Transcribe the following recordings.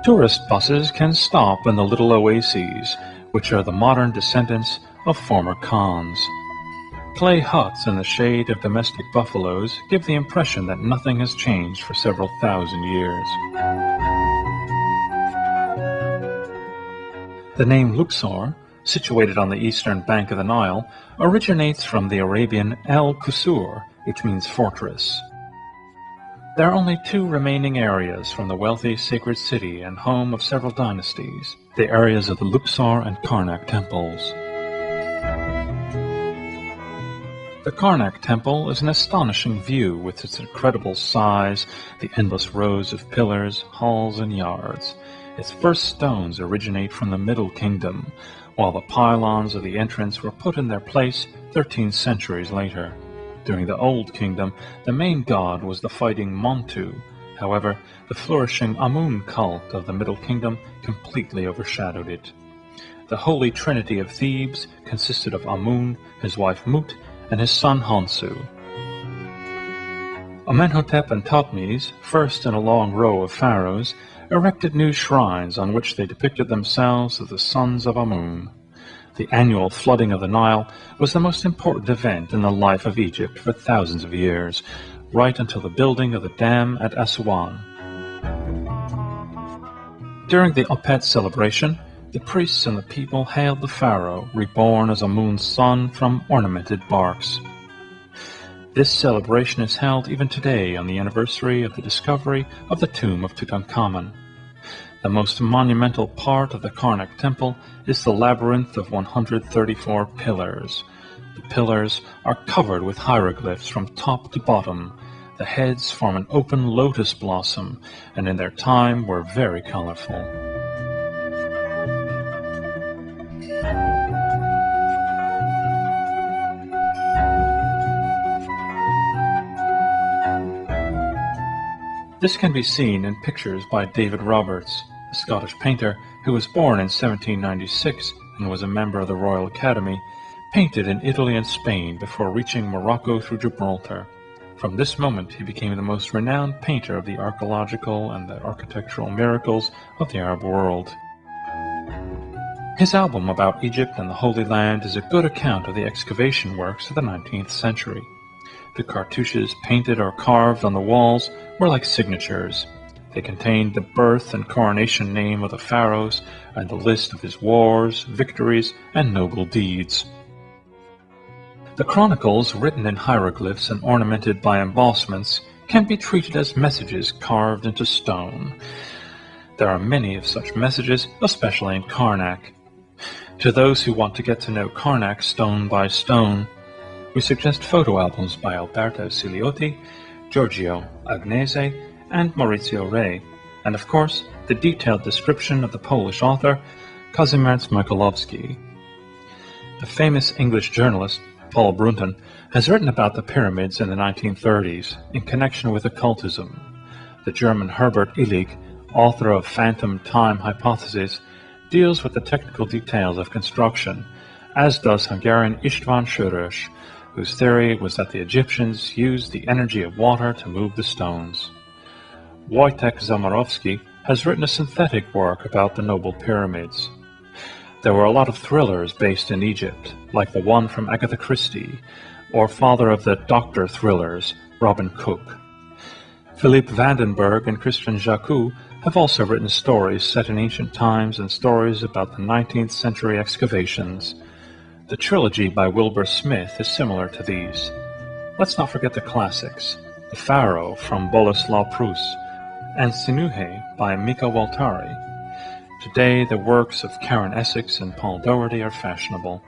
Tourist buses can stop in the little oases, which are the modern descendants of former khans. Clay huts in the shade of domestic buffaloes give the impression that nothing has changed for several thousand years. The name Luxor, situated on the eastern bank of the Nile, originates from the Arabian al-Qusur, which means fortress. There are only two remaining areas from the wealthy sacred city and home of several dynasties, the areas of the Luxor and Karnak temples. The Karnak temple is an astonishing view with its incredible size, the endless rows of pillars, halls, and yards. Its first stones originate from the Middle Kingdom, while the pylons of the entrance were put in their place 13 centuries later. During the Old Kingdom, the main god was the fighting Montu. However, the flourishing Amun cult of the Middle Kingdom completely overshadowed it. The Holy Trinity of Thebes consisted of Amun, his wife Mut, and his son Honsu. Amenhotep and Thutmose, first in a long row of pharaohs, erected new shrines on which they depicted themselves as the sons of Amun. The annual flooding of the Nile was the most important event in the life of Egypt for thousands of years, right until the building of the dam at Aswan. During the Opet celebration, the priests and the people hailed the pharaoh, reborn as Amun's son from ornamented barks. This celebration is held even today on the anniversary of the discovery of the tomb of Tutankhamun. The most monumental part of the Karnak temple is the labyrinth of 134 pillars. The pillars are covered with hieroglyphs from top to bottom. The heads form an open lotus blossom, and in their time were very colorful. This can be seen in pictures by David Roberts, a Scottish painter who was born in 1796 and was a member of the Royal Academy, painted in Italy and Spain before reaching Morocco through Gibraltar. From this moment he became the most renowned painter of the archaeological and the architectural miracles of the Arab world. His album about Egypt and the Holy Land is a good account of the excavation works of the 19th century. The cartouches painted or carved on the walls were like signatures. They contained the birth and coronation name of the pharaohs and the list of his wars, victories, and noble deeds. The chronicles, written in hieroglyphs and ornamented by embossments, can be treated as messages carved into stone. There are many of such messages, especially in Karnak. To those who want to get to know Karnak stone by stone, we suggest photo albums by Alberto Siliotti, Giorgio Agnese, and Maurizio Rei, and of course, the detailed description of the Polish author Kazimierz Mikolowski. The famous English journalist Paul Brunton has written about the pyramids in the 1930s in connection with occultism. The German Herbert Illig, author of Phantom Time Hypothesis, deals with the technical details of construction, as does Hungarian István Sörös, whose theory was that the Egyptians used the energy of water to move the stones. Wojtek Zamorawski has written a synthetic work about the Noble Pyramids. There were a lot of thrillers based in Egypt, like the one from Agatha Christie, or father of the Doctor thrillers, Robin Cook. Philippe Vandenberg and Christian Jacquot have also written stories set in ancient times and stories about the 19th century excavations. The trilogy by Wilbur Smith is similar to these. Let's not forget the classics, The Pharaoh from Boleslaw Prus, and Sinuhe by Mika Waltari. Today, the works of Karen Essex and Paul Doherty are fashionable.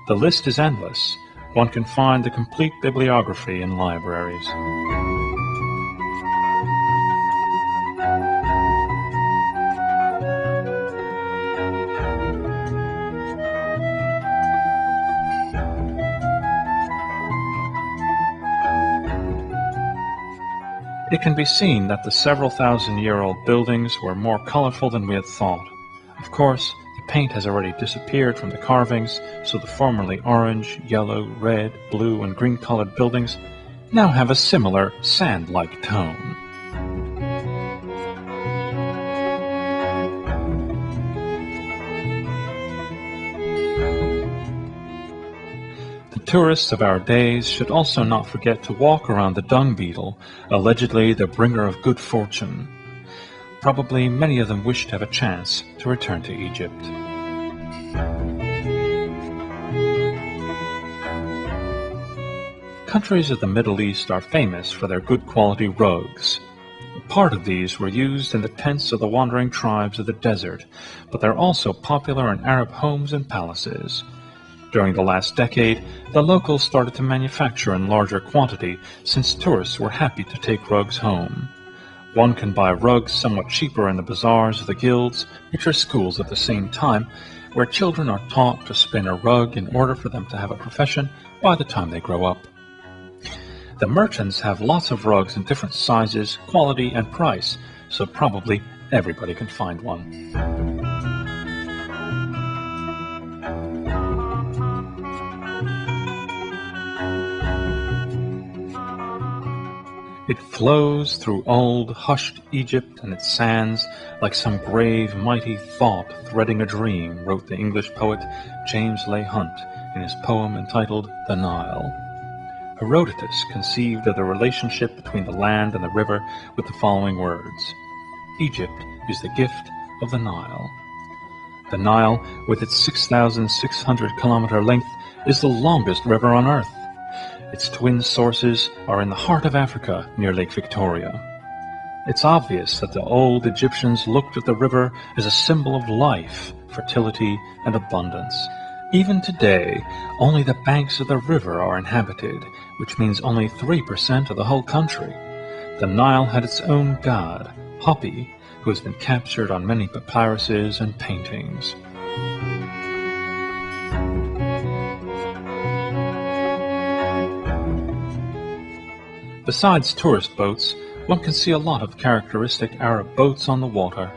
The list is endless. One can find the complete bibliography in libraries. It can be seen that the several thousand-year-old buildings were more colorful than we had thought. Of course, the paint has already disappeared from the carvings, so the formerly orange, yellow, red, blue, and green-colored buildings now have a similar sand-like tone. tourists of our days should also not forget to walk around the dung beetle, allegedly the bringer of good fortune. Probably many of them wish to have a chance to return to Egypt. Countries of the Middle East are famous for their good quality rugs. Part of these were used in the tents of the wandering tribes of the desert, but they're also popular in Arab homes and palaces. During the last decade, the locals started to manufacture in larger quantity since tourists were happy to take rugs home. One can buy rugs somewhat cheaper in the bazaars of the guilds, which are schools at the same time, where children are taught to spin a rug in order for them to have a profession by the time they grow up. The merchants have lots of rugs in different sizes, quality, and price, so probably everybody can find one. It flows through old, hushed Egypt and its sands like some grave, mighty thought threading a dream, wrote the English poet James Leigh Hunt in his poem entitled The Nile. Herodotus conceived of the relationship between the land and the river with the following words: Egypt is the gift of the Nile. The Nile, with its 6,600-kilometer length, is the longest river on earth. Its twin sources are in the heart of Africa, near Lake Victoria. It's obvious that the old Egyptians looked at the river as a symbol of life, fertility, and abundance. Even today, only the banks of the river are inhabited, which means only 3% of the whole country. The Nile had its own god, Hapi, who has been captured on many papyruses and paintings. Besides tourist boats, one can see a lot of characteristic Arab boats on the water.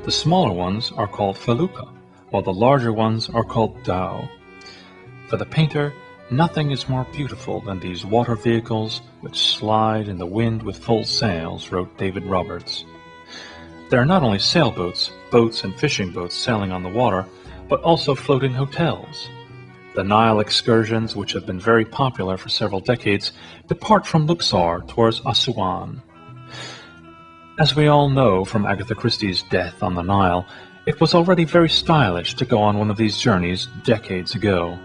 The smaller ones are called felucca, while the larger ones are called dhow. For the painter, nothing is more beautiful than these water vehicles which slide in the wind with full sails, wrote David Roberts. There are not only sailboats, boats, and fishing boats sailing on the water, but also floating hotels. The Nile excursions, which have been very popular for several decades, depart from Luxor towards Assuan. As we all know from Agatha Christie's Death on the Nile, it was already very stylish to go on one of these journeys decades ago.